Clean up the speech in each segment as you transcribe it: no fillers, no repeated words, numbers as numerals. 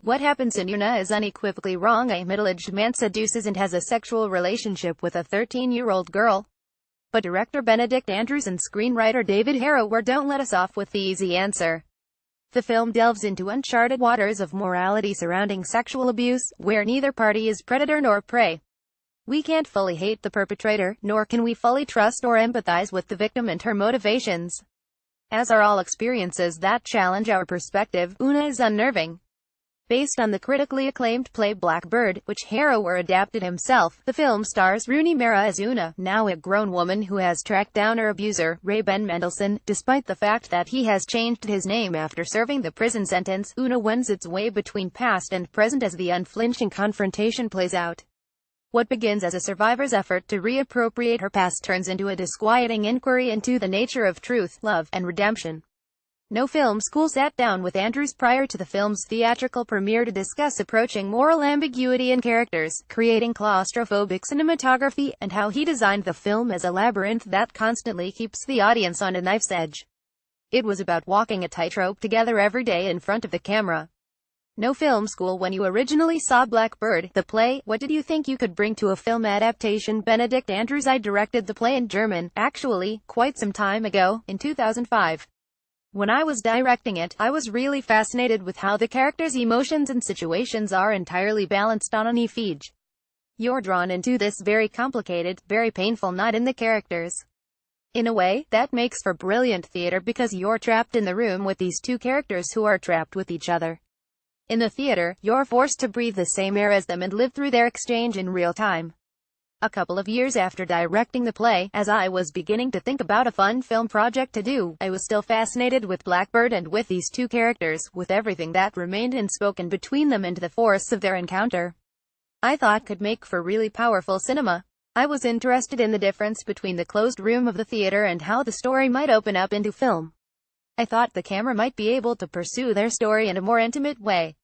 What happens in Una is unequivocally wrong. A middle-aged man seduces and has a sexual relationship with a 13-year-old girl. But director Benedict and screenwriter David Harrower don't let us off with the easy answer. The film delves into uncharted waters of morality surrounding sexual abuse, where neither party is predator nor prey. We can't fully hate the perpetrator, nor can we fully trust or empathize with the victim and her motivations. As are all experiences that challenge our perspective, Una is unnerving. Based on the critically acclaimed play Blackbird, which Harrower adapted himself, the film stars Rooney Mara as Una, now a grown woman who has tracked down her abuser, Ray Ben Mendelsohn. Despite the fact that he has changed his name after serving the prison sentence, Una wends its way between past and present as the unflinching confrontation plays out. What begins as a survivor's effort to reappropriate her past turns into a disquieting inquiry into the nature of truth, love, and redemption. No Film School sat down with Andrews prior to the film's theatrical premiere to discuss approaching moral ambiguity in characters, creating claustrophobic cinematography, and how he designed the film as a labyrinth that constantly keeps the audience on a knife's edge. It was about walking a tightrope together every day in front of the camera. No Film School. When you originally saw Blackbird, the play, what did you think you could bring to a film adaptation? Benedict Andrews. I directed the play in German, actually, quite some time ago, in 2005. When I was directing it, I was really fascinated with how the characters' emotions and situations are entirely balanced on a page. You're drawn into this very complicated, very painful knot in the characters. In a way, that makes for brilliant theater because you're trapped in the room with these two characters who are trapped with each other. In the theater, you're forced to breathe the same air as them and live through their exchange in real time. A couple of years after directing the play, as I was beginning to think about a fun film project to do, I was still fascinated with Blackbird and with these two characters, with everything that remained unspoken between them and the force of their encounter. I thought could make for really powerful cinema. I was interested in the difference between the closed room of the theater and how the story might open up into film. I thought the camera might be able to pursue their story in a more intimate way.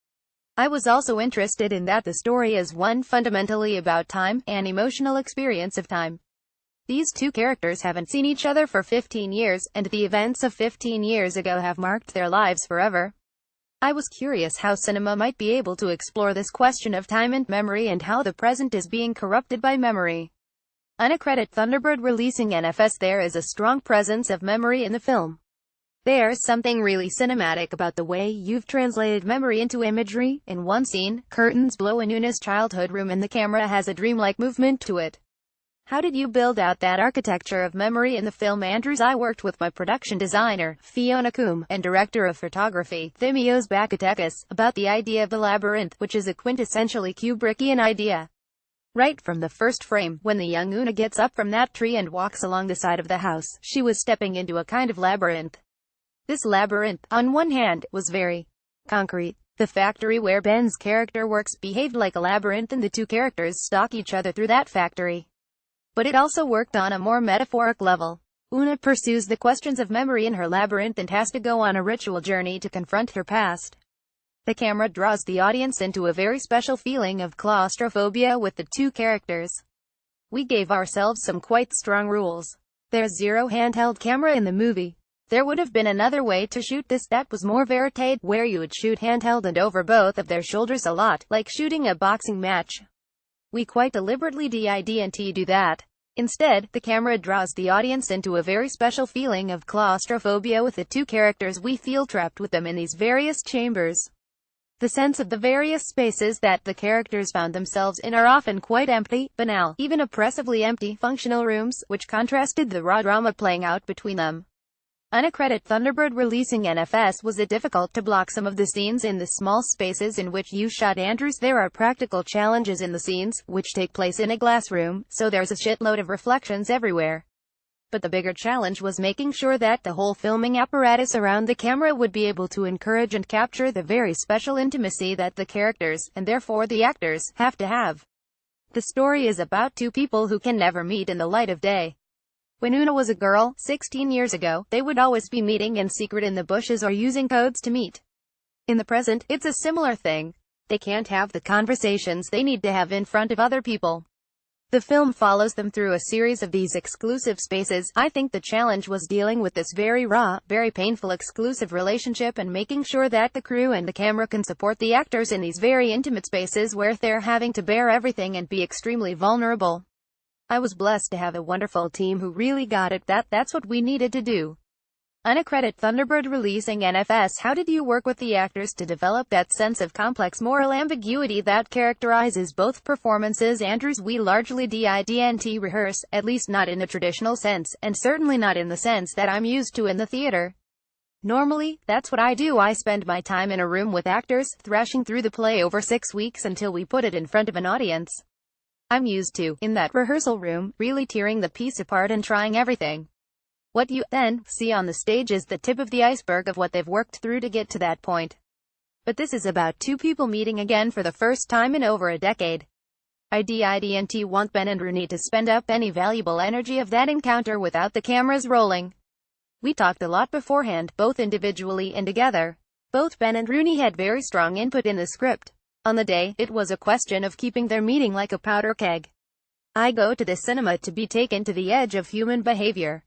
I was also interested in that the story is one fundamentally about time, an emotional experience of time. These two characters haven't seen each other for 15 years, and the events of 15 years ago have marked their lives forever. I was curious how cinema might be able to explore this question of time and memory and how the present is being corrupted by memory. Uncredited Thunderbird releasing NFS. There is a strong presence of memory in the film. There's something really cinematic about the way you've translated memory into imagery. In one scene, curtains blow in Una's childhood room and the camera has a dreamlike movement to it. How did you build out that architecture of memory in the film? Andrews. I worked with my production designer, Fiona Coombe, and director of photography, Thimios Bakatekis, about the idea of the labyrinth, which is a quintessentially Kubrickian idea. Right from the first frame, when the young Una gets up from that tree and walks along the side of the house, she was stepping into a kind of labyrinth. This labyrinth, on one hand, was very concrete. The factory where Ben's character works behaved like a labyrinth and the two characters stalk each other through that factory. But it also worked on a more metaphoric level. Una pursues the questions of memory in her labyrinth and has to go on a ritual journey to confront her past. The camera draws the audience into a very special feeling of claustrophobia with the two characters. We gave ourselves some quite strong rules. There's zero handheld camera in the movie. There would have been another way to shoot this that was more verite, where you would shoot handheld and over both of their shoulders a lot, like shooting a boxing match. We quite deliberately didn't do that. Instead, the camera draws the audience into a very special feeling of claustrophobia with the two characters. We feel trapped with them in these various chambers. The sense of the various spaces that the characters found themselves in are often quite empty, banal, even oppressively empty, functional rooms, which contrasted the raw drama playing out between them. Uncredited Thunderbird releasing NFS. Was it difficult to block some of the scenes in the small spaces in which you shot? Andrews. There are practical challenges in the scenes, which take place in a glass room, so there's a shitload of reflections everywhere. But the bigger challenge was making sure that the whole filming apparatus around the camera would be able to encourage and capture the very special intimacy that the characters, and therefore the actors, have to have. The story is about two people who can never meet in the light of day. When Una was a girl, 16 years ago, they would always be meeting in secret in the bushes or using codes to meet. In the present, it's a similar thing. They can't have the conversations they need to have in front of other people. The film follows them through a series of these exclusive spaces. I think the challenge was dealing with this very raw, very painful exclusive relationship and making sure that the crew and the camera can support the actors in these very intimate spaces where they're having to bear everything and be extremely vulnerable. I was blessed to have a wonderful team who really got it. That's what we needed to do. Unaccredited Thunderbird releasing NFS. How did you work with the actors to develop that sense of complex moral ambiguity that characterizes both performances? Andrews: we largely didn't rehearse, at least not in a traditional sense, and certainly not in the sense that I'm used to in the theater. Normally, that's what I do. I spend my time in a room with actors, thrashing through the play over 6 weeks until we put it in front of an audience. I'm used to, in that rehearsal room, really tearing the piece apart and trying everything. What you then see on the stage is the tip of the iceberg of what they've worked through to get to that point. But this is about two people meeting again for the first time in over a decade. I didn't want Ben and Rooney to spend up any valuable energy of that encounter without the cameras rolling. We talked a lot beforehand, both individually and together. Both Ben and Rooney had very strong input in the script. On the day, it was a question of keeping their meeting like a powder keg. I go to the cinema to be taken to the edge of human behavior.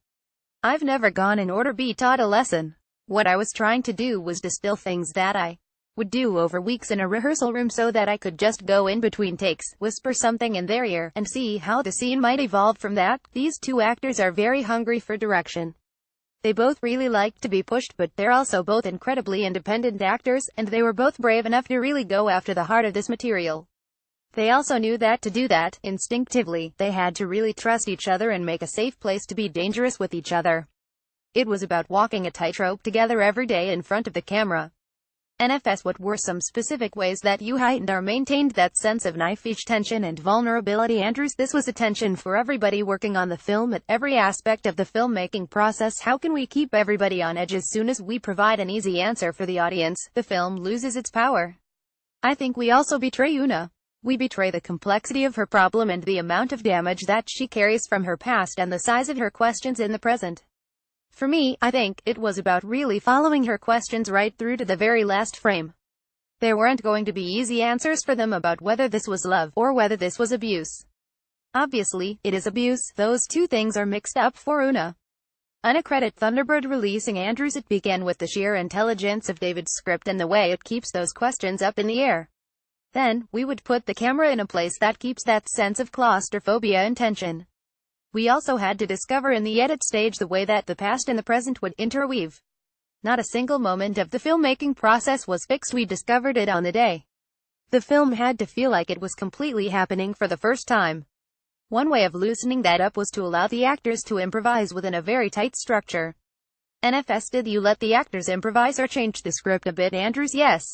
I've never gone in order to be taught a lesson. What I was trying to do was distill things that I would do over weeks in a rehearsal room so that I could just go in between takes, whisper something in their ear, and see how the scene might evolve from that. These two actors are very hungry for direction. They both really like to be pushed, but they're also both incredibly independent actors, and they were both brave enough to really go after the heart of this material. They also knew that to do that, instinctively, they had to really trust each other and make a safe place to be dangerous with each other. It was about walking a tightrope together every day in front of the camera. NFS: what were some specific ways that you heightened or maintained that sense of knife-edge tension and vulnerability? Andrews: this was a tension for everybody working on the film at every aspect of the filmmaking process. How can we keep everybody on edge? As soon as we provide an easy answer for the audience, the film loses its power. I think we also betray Una. We betray the complexity of her problem and the amount of damage that she carries from her past and the size of her questions in the present. For me, I think, it was about really following her questions right through to the very last frame. There weren't going to be easy answers for them about whether this was love, or whether this was abuse. Obviously, it is abuse. Those two things are mixed up for Una. Unaccredited Thunderbird releasing Andrews: it began with the sheer intelligence of David's script and the way it keeps those questions up in the air. Then, we would put the camera in a place that keeps that sense of claustrophobia and tension. We also had to discover in the edit stage the way that the past and the present would interweave. Not a single moment of the filmmaking process was fixed. We discovered it on the day. The film had to feel like it was completely happening for the first time. One way of loosening that up was to allow the actors to improvise within a very tight structure. NFS: did you let the actors improvise or change the script a bit? Andrews: yes.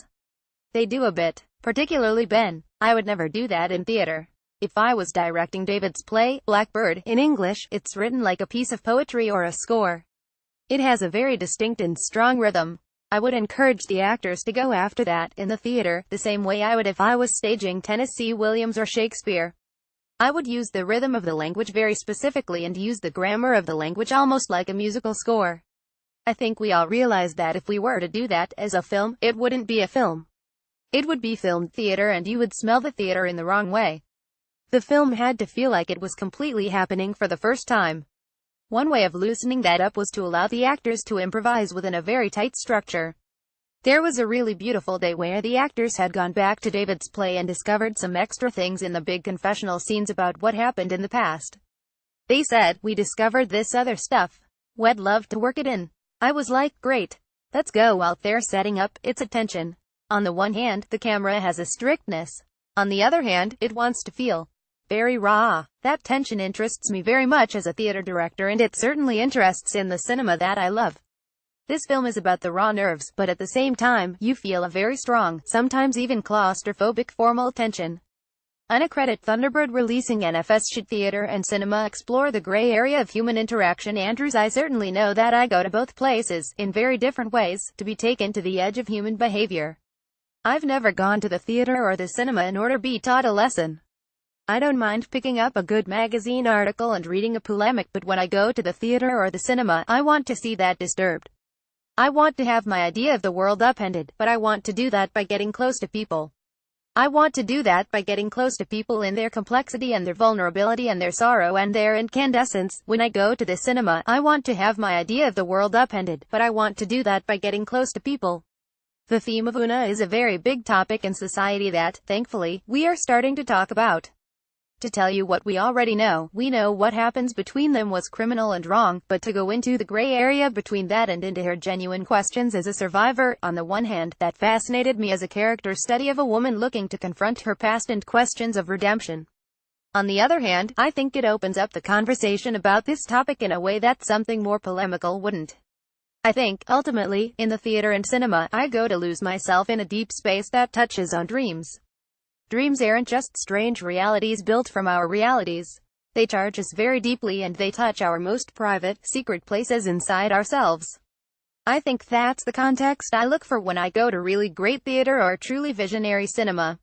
They do a bit. Particularly Ben. I would never do that in theater. If I was directing David's play, Blackbird, in English, it's written like a piece of poetry or a score. It has a very distinct and strong rhythm. I would encourage the actors to go after that in the theater, the same way I would if I was staging Tennessee Williams or Shakespeare. I would use the rhythm of the language very specifically and use the grammar of the language almost like a musical score. I think we all realize that if we were to do that as a film, it wouldn't be a film. It would be filmed theater and you would smell the theater in the wrong way. The film had to feel like it was completely happening for the first time. One way of loosening that up was to allow the actors to improvise within a very tight structure. There was a really beautiful day where the actors had gone back to David's play and discovered some extra things in the big confessional scenes about what happened in the past. They said, "We discovered this other stuff. We'd love to work it in." I was like, great. Let's go out there setting up. It's a tension. On the one hand, the camera has a strictness. On the other hand, it wants to feel very raw. That tension interests me very much as a theater director, and it certainly interests in the cinema that I love. This film is about the raw nerves, but at the same time, you feel a very strong, sometimes even claustrophobic formal tension. Unaccredited Thunderbird releasing NFS: should theater and cinema explore the gray area of human interaction? Andrews: I certainly know that I go to both places, in very different ways, to be taken to the edge of human behavior. I've never gone to the theater or the cinema in order to be taught a lesson. I don't mind picking up a good magazine article and reading a polemic, but when I go to the theater or the cinema, I want to see that disturbed. I want to have my idea of the world upended, but I want to do that by getting close to people. I want to do that by getting close to people in their complexity and their vulnerability and their sorrow and their incandescence. When I go to the cinema, I want to have my idea of the world upended, but I want to do that by getting close to people. The theme of Una is a very big topic in society that, thankfully, we are starting to talk about. To tell you what we already know, we know what happens between them was criminal and wrong, but to go into the gray area between that and into her genuine questions as a survivor, on the one hand, that fascinated me as a character study of a woman looking to confront her past and questions of redemption. On the other hand, I think it opens up the conversation about this topic in a way that something more polemical wouldn't. I think, ultimately, in the theater and cinema, I go to lose myself in a deep space that touches on dreams. Dreams aren't just strange realities built from our realities. They charge us very deeply and they touch our most private, secret places inside ourselves. I think that's the context I look for when I go to really great theater or truly visionary cinema.